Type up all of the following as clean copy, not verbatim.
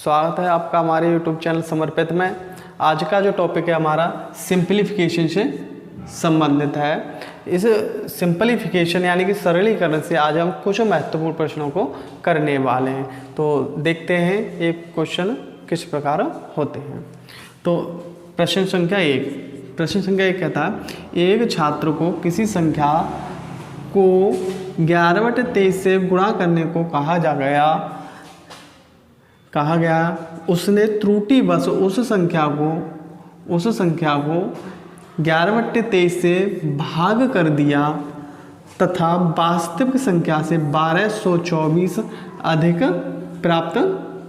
स्वागत है आपका हमारे YouTube चैनल समर्पित में। आज का जो टॉपिक है हमारा सिंपलीफिकेशन से संबंधित है। इस सिंपलीफिकेशन यानी कि सरलीकरण से आज हम कुछ महत्वपूर्ण प्रश्नों को करने वाले हैं। तो देखते हैं ये क्वेश्चन किस प्रकार होते हैं। तो प्रश्न संख्या एक कहता है एक छात्र को किसी संख्या को 11/23 से गुणा करने को कहा गया। उसने त्रुटिवश उस संख्या को 11/23 से भाग कर दिया तथा वास्तविक संख्या से 1224 अधिक प्राप्त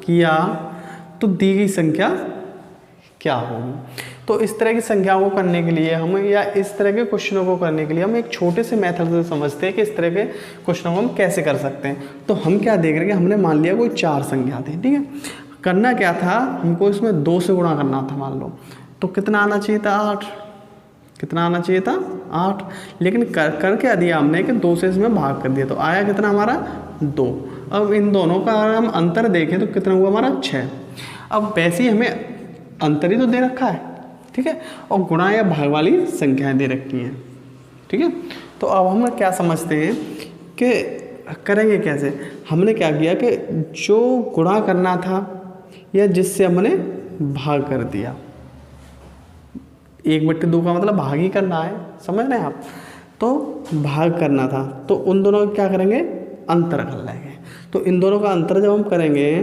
किया, तो दी गई संख्या क्या होगी। तो इस तरह की संख्याओं को करने के लिए हम या इस तरह के क्वेश्चनों को करने के लिए हम एक छोटे से मेथड से समझते हैं कि इस तरह के क्वेश्चनों को हम कैसे कर सकते हैं। तो हम क्या देख रहे हैं कि हमने मान लिया कोई 4 संख्या थी, ठीक है। करना क्या था, हमको इसमें 2 से गुणा करना था मान लो, तो कितना आना चाहिए था 8। कितना आना चाहिए था 8, लेकिन कर क्या दिया हमने कि 2 से इसमें भाग कर दिया, तो आया कितना हमारा 2। अब इन दोनों का अगर हम अंतर देखें तो कितना हुआ हमारा 6। अब वैसे ही हमें अंतर ही तो दे रखा है, ठीक है, और गुणा या भाग वाली संख्याएं दे रखी हैं, ठीक है। तो अब हम क्या समझते हैं कि करेंगे कैसे। हमने क्या किया कि जो गुणा करना था या जिससे हमने भाग कर दिया, 1/2 का मतलब भाग ही करना है, समझ रहे हैं आप। तो भाग करना था तो उन दोनों का क्या करेंगे, अंतर कर लेंगे। तो इन दोनों का अंतर जब हम करेंगे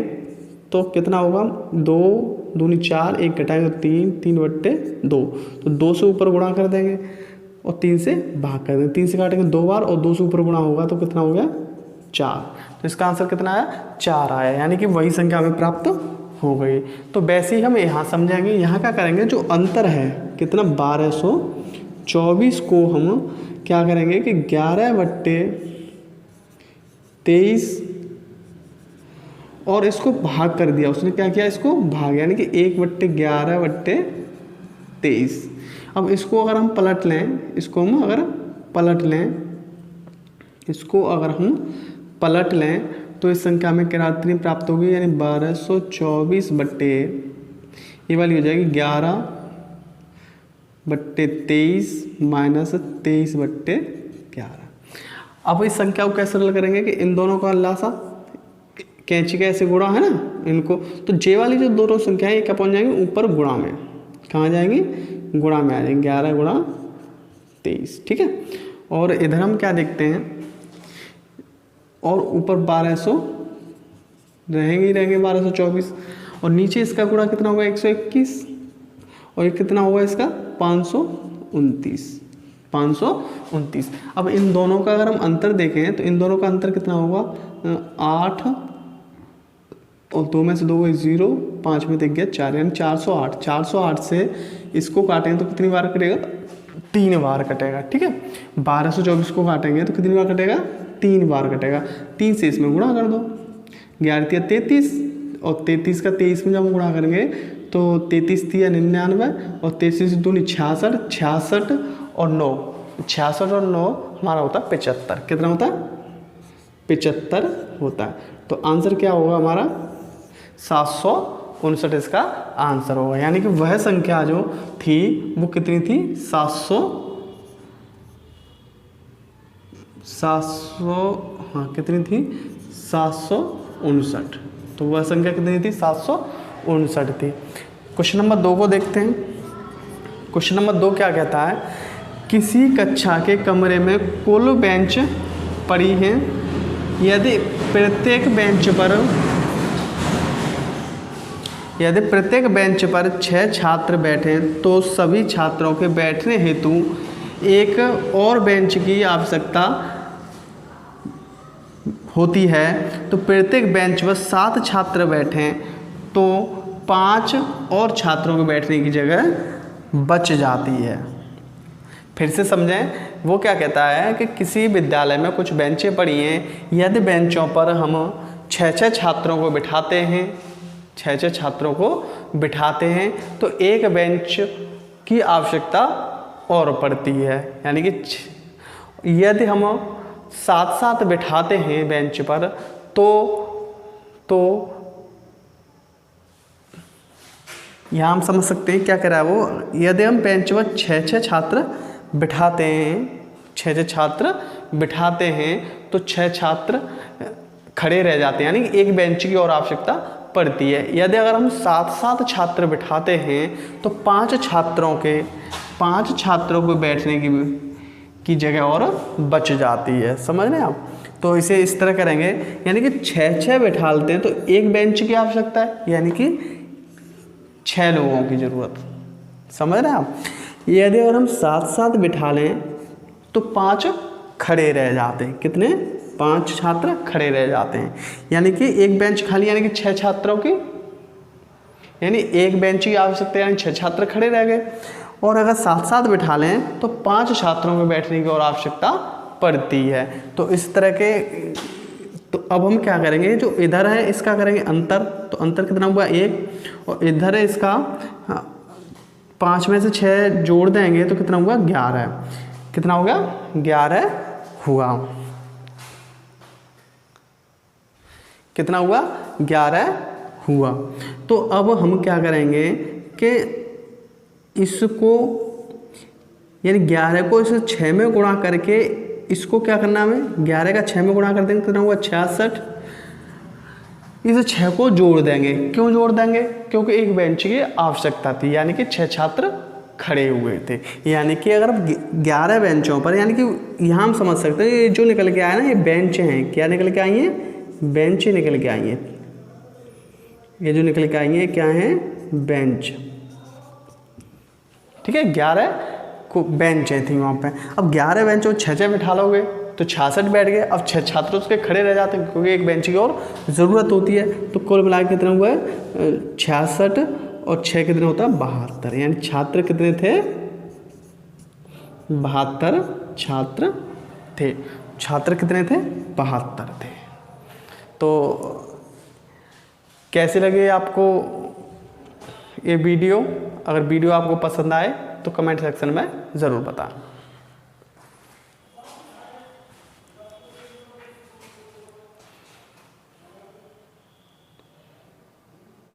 तो कितना होगा, 2 दूनी 4, 1 घटाएंगे 3, 3/2, तो 2 से ऊपर गुणा कर देंगे और 3 से भाग कर देंगे। 3 से काटेंगे 2 बार और 2 से ऊपर गुणा होगा तो कितना हो गया 4। तो इसका आंसर कितना आया 4 आया, यानी कि वही संख्या हमें प्राप्त हो गई। तो वैसे ही हम यहाँ समझेंगे, यहाँ क्या करेंगे, जो अंतर है कितना 1224 को हम क्या करेंगे कि 11/23 और इसको भाग कर दिया। उसने क्या किया, इसको भाग, यानी कि 1/11/23। अब इसको अगर हम पलट लें, इसको अगर हम पलट लें तो इस संख्या में कितनी प्राप्त होगी, यानी 1224 बट्टे ये वाली हो जाएगी 11/23 माइनस 23/11। अब इस संख्या को कैसे सरल करेंगे कि इन दोनों का लासा कैंची का ऐसे गुणा है ना इनको, तो जे वाली जो दोनों संख्याएं ये क्या पहुंच जाएंगी ऊपर गुणा में, कहाँ जाएंगी, गुणा में आ जाएंगे, 11 गुणा 23, ठीक है। और इधर हम क्या देखते हैं, और ऊपर 1200 रहेंगे 1224 और नीचे इसका गुणा कितना होगा 121 और ये कितना होगा इसका 529। अब इन दोनों का अगर हम अंतर देखें तो इन दोनों का अंतर कितना होगा 8 और 2 में से 2 0, 5 में देख गया 4, यानी 408। 408 से इसको काटेंगे तो कितनी बार कटेगा, 3 बार कटेगा, ठीक है। 1224 को काटेंगे तो कितनी बार कटेगा, 3 बार कटेगा। 3 से इसमें गुणा कर दो, 11 33 और 33 का 23 में जब हम गुणा करेंगे तो 33 3 99 और 33 दूनी 66, 66 और 9, 66 और 9 हमारा होता है 75। कितना होता है 75 होता है। तो आंसर क्या होगा हमारा 759 इसका आंसर होगा, यानी कि वह संख्या जो थी वो कितनी थी 759। तो वह संख्या कितनी थी 759 थी। क्वेश्चन नंबर 2 को देखते हैं। क्वेश्चन नंबर 2 क्या कहता है, किसी कक्षा के कमरे में कुल बेंच पड़ी हैं, यदि प्रत्येक बेंच पर 6 छात्र बैठे तो सभी छात्रों के बैठने हेतु एक और बेंच की आवश्यकता होती है। तो प्रत्येक बेंच पर 7 छात्र बैठे तो 5 और छात्रों के बैठने की जगह बच जाती है। फिर से समझें, वो क्या कहता है कि किसी विद्यालय में कुछ बेंचें पड़ी हैं, यदि बेंचों पर हम 6 छात्रों को बिठाते हैं, 6 छात्रों को बिठाते हैं तो एक बेंच की आवश्यकता और पड़ती है, यानी कि यदि हम साथ बिठाते हैं बेंच पर तो यहाँ हम समझ सकते हैं क्या कह रहा है वो। यदि हम बेंच पर 6 छात्र बिठाते हैं, 6 छात्र बिठाते हैं तो 6 छात्र खड़े रह जाते हैं, यानी कि एक बेंच की और आवश्यकता पड़ती है। यदि अगर हम 7 छात्र बिठाते हैं तो 5 छात्रों को बैठने की जगह और बच जाती है। समझ रहे हैं आप? तो इसे इस तरह करेंगे, यानी कि 6 बिठाते हैं तो एक बेंच की आवश्यकता है, यानी कि 6 लोगों की ज़रूरत। समझ रहे हैं आप? यदि अगर हम 7 बिठा लें तो 5 खड़े रह जाते हैं। कितने? 5 छात्र खड़े रह जाते हैं, यानी कि एक बेंच खाली, यानी कि 6 छात्रों की, यानी एक बेंच की आवश्यकता, यानी 6 छात्र खड़े रह गए। और अगर 7 बिठा लें तो 5 छात्रों को बैठने की और आवश्यकता पड़ती है। तो इस तरह के, तो अब हम क्या करेंगे, जो इधर है इसका करेंगे अंतर। तो अंतर कितना हुआ? 1। और इधर है इसका 5 में से 6 जोड़ देंगे तो कितना हुआ? 11। कितना हो गया? 11 हुआ। कितना हुआ? 11 हुआ। तो अब हम क्या करेंगे कि इसको, यानी 11 को इस 6 में गुणा करके इसको क्या करना है हमें? 11 का 6 में गुणा कर देंगे, कितना हुआ? 66। इस 6 को जोड़ देंगे। क्यों जोड़ देंगे? क्योंकि एक बेंच की आवश्यकता थी, यानी कि 6 छात्र खड़े हुए थे। यानी कि अगर 11 बेंचों पर, यानी कि यहाँ हम समझ सकते हैं ये जो निकल के आया ना, ये बेंच हैं। क्या निकल के आई हैं? बेंच निकल के आई हैं। ये जो निकल के आई हैं क्या हैं? बेंच। ठीक है, 11 को बेंचें थी वहाँ पे। अब 11 बेंचों 6 बिठा लोगे तो 66 बैठ गए। अब 6 छात्र उसके खड़े रह जाते हैं, क्योंकि एक बेंच की और ज़रूरत होती है। तो कुल मिला के कितना हुआ है? 66 और 6 कितने होता है? 72। यानी छात्र कितने थे? 72 छात्र थे। छात्र कितने थे? 72 थे। तो कैसे लगे आपको ये वीडियो? अगर वीडियो आपको पसंद आए तो कमेंट सेक्शन में ज़रूर बताएं।